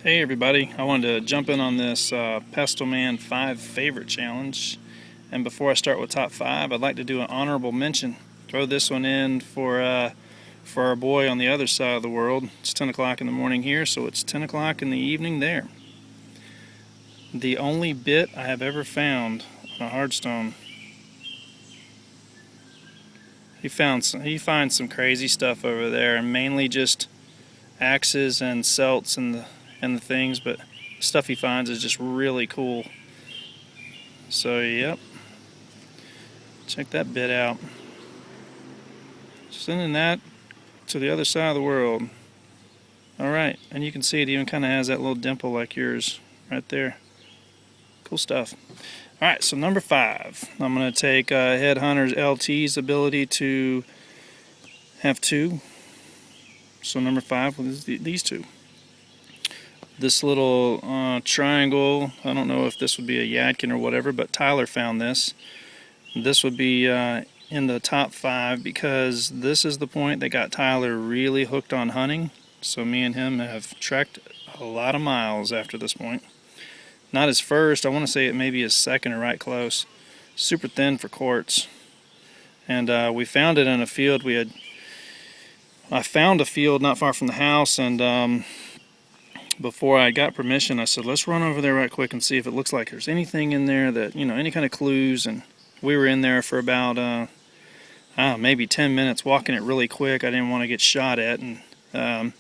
Hey everybody, I wanted to jump in on this Pestleman 5 favorite challenge. And before I start with top 5, I'd like to do an honorable mention. Throw this one in for our boy on the other side of the world. It's 10 o'clock in the morning here, so it's 10 o'clock in the evening there. The only bit I have ever found on a hardstone. He finds some crazy stuff over there, and mainly just axes and celts and the things, but the stuff he finds is just really cool. So yep, check that bit out. Sending that to the other side of the world. Alright, and you can see it even kind of has that little dimple like yours right there. Cool stuff. Alright, so number 5. I'm going to take Headhunter's LT's ability to have 2. So number 5 was these 2. This little triangle, I don't know if this would be a Yadkin or whatever, but Tyler found this. This would be in the top 5 because this is the point that got Tyler really hooked on hunting. So me and him have trekked a lot of miles after this point. Not his first, I want to say it may be his second or right close. Super thin for quartz. And we found it in a field I found a field not far from the house, and before I got permission, I said, let's run over there right quick and see if it looks like there's anything in there that, any kind of clues. And we were in there for about, maybe 10 minutes, walking it really quick. I didn't want to get shot at. And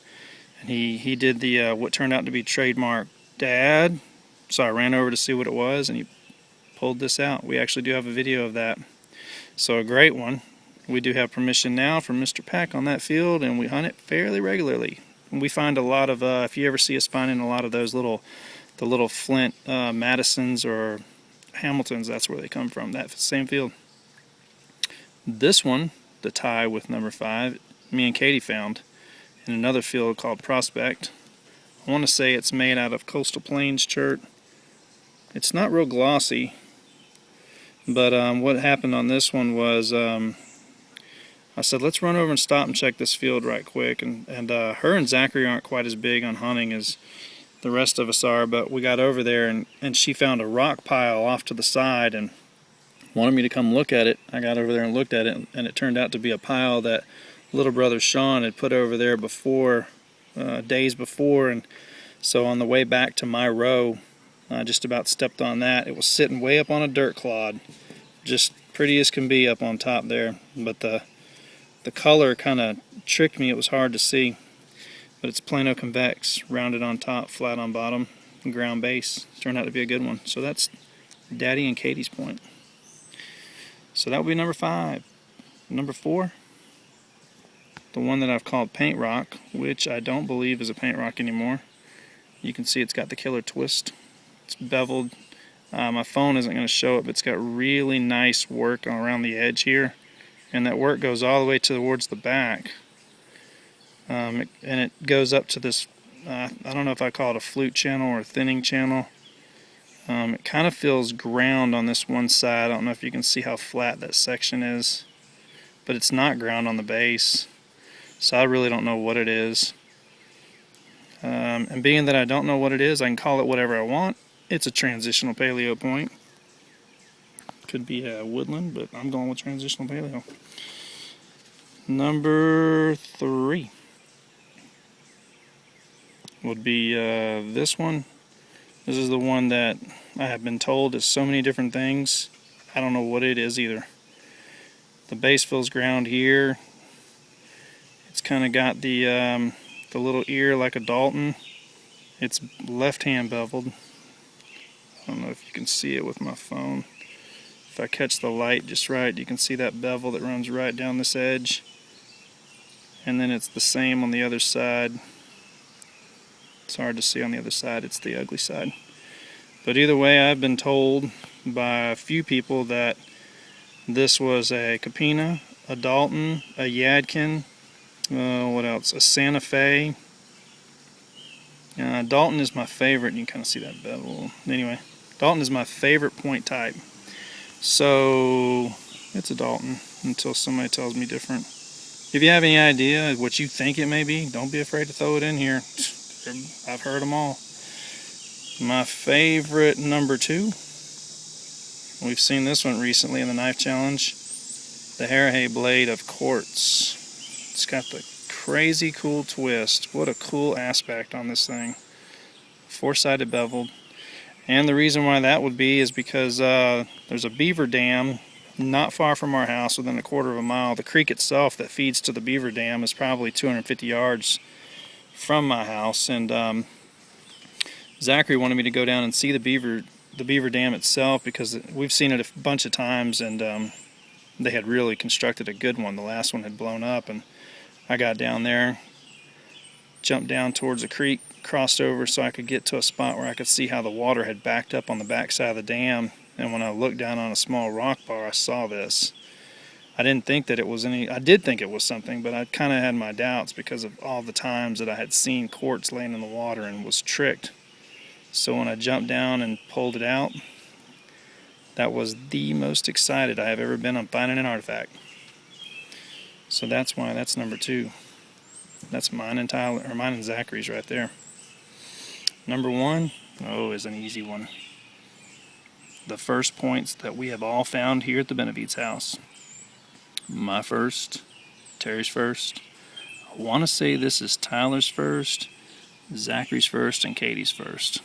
he did the, what turned out to be trademark dad. So I ran over to see what it was, and he pulled this out. We actually do have a video of that. So a great one. We do have permission now from Mr. Pack on that field, and we hunt it fairly regularly. We find a lot of, if you ever see us finding a lot of those the little flint Madisons or Hamiltons, that's where they come from, that same field. This one, the tie with number 5, me and Katie found in another field called Prospect. I want to say it's made out of Coastal Plains chert. It's not real glossy, but what happened on this one was I said, let's run over and stop and check this field right quick. And her and Zachary aren't quite as big on hunting as the rest of us are, but we got over there, and she found a rock pile off to the side and wanted me to come look at it. I got over there and looked at it, and it turned out to be a pile that little brother Sean had put over there before, days before. And so on the way back to my row, I just about stepped on that. It was sitting way up on a dirt clod, just pretty as can be up on top there, but the color kind of tricked me. It was hard to see, but it's plano convex, rounded on top, flat on bottom, and ground base. Turned out to be a good one. So that's Daddy and Katie's point. So that would be number 5. Number 4, the one that I've called Paint Rock, which I don't believe is a paint rock anymore. You can see it's got the killer twist. It's beveled. My phone isn't going to show it, but it's got really nice work around the edge here. And that work goes all the way towards the back, and it goes up to this, I don't know if I call it a flute channel or a thinning channel. It kind of feels ground on this one side. I don't know if you can see how flat that section is, but it's not ground on the base, so I really don't know what it is. And being that I don't know what it is, I can call it whatever I want. It's a transitional paleo point. Could be a woodland, but I'm going with transitional paleo. Number 3 would be this one. This is the one that I have been told is so many different things. I don't know what it is either. The base feels ground here. It's kind of got the little ear like a Dalton. It's left hand beveled. I don't know if you can see it with my phone. If I catch the light just right, you can see that bevel that runs right down this edge. And then it's the same on the other side. It's hard to see on the other side, it's the ugly side. But either way, I've been told by a few people that this was a Capina, a Dalton, a Yadkin, what else? A Santa Fe. Dalton is my favorite. You can kind of see that bevel. Anyway, Dalton is my favorite point type. So it's a Dalton until somebody tells me different. If you have any idea what you think it may be, don't be afraid to throw it in here. I've heard them all. My favorite number 2, we've seen this one recently in the knife challenge, the Harahei blade of quartz. It's got the crazy cool twist. What a cool aspect on this thing. 4-sided beveled. And the reason why that would be is because there's a beaver dam not far from our house, within a quarter of a mile. The creek itself that feeds to the beaver dam is probably 250 yards from my house, and Zachary wanted me to go down and see the beaver dam itself, because we've seen it a bunch of times, and they had really constructed a good one. The last one had blown up, and I got down there, jumped down towards the creek, crossed over so I could get to a spot where I could see how the water had backed up on the backside of the dam. And when I looked down on a small rock bar, I saw this. I didn't think that it was any, I did think it was something, but I kind of had my doubts because of all the times that I had seen quartz laying in the water and was tricked. So when I jumped down and pulled it out, that was the most excited I have ever been on finding an artifact. So that's why that's number 2. That's mine and Tyler, or mine and Zachary's right there. Number 1, is an easy one. The first points that we have all found here at the Benevides house. My first, Terry's first. I want to say this is Tyler's first, Zachary's first, and Katie's first.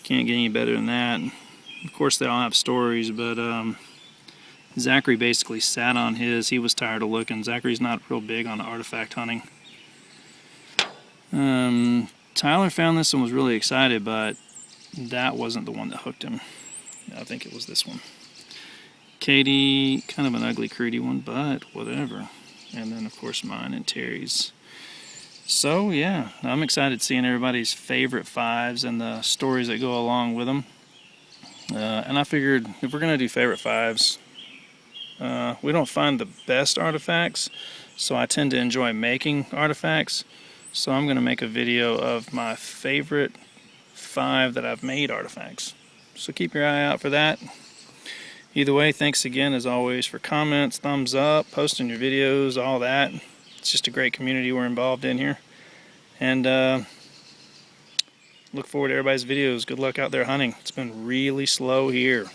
Can't get any better than that. Of course, they all have stories, but Zachary basically sat on his. He was tired of looking. Zachary's not real big on artifact hunting. Tyler found this and was really excited, but that wasn't the one that hooked him. I think it was this one. Katie, kind of an ugly, crudy one, but whatever. And then, of course, mine and Terry's. So, yeah, I'm excited seeing everybody's favorite 5s and the stories that go along with them. And I figured if we're going to do favorite 5s, we don't find the best artifacts, so I tend to enjoy making artifacts. So I'm going to make a video of my favorite 5 that I've made artifacts. So keep your eye out for that. Either way, thanks again as always for comments, thumbs up, posting your videos, all that. It's just a great community we're involved in here. And look forward to everybody's videos. Good luck out there hunting. It's been really slow here.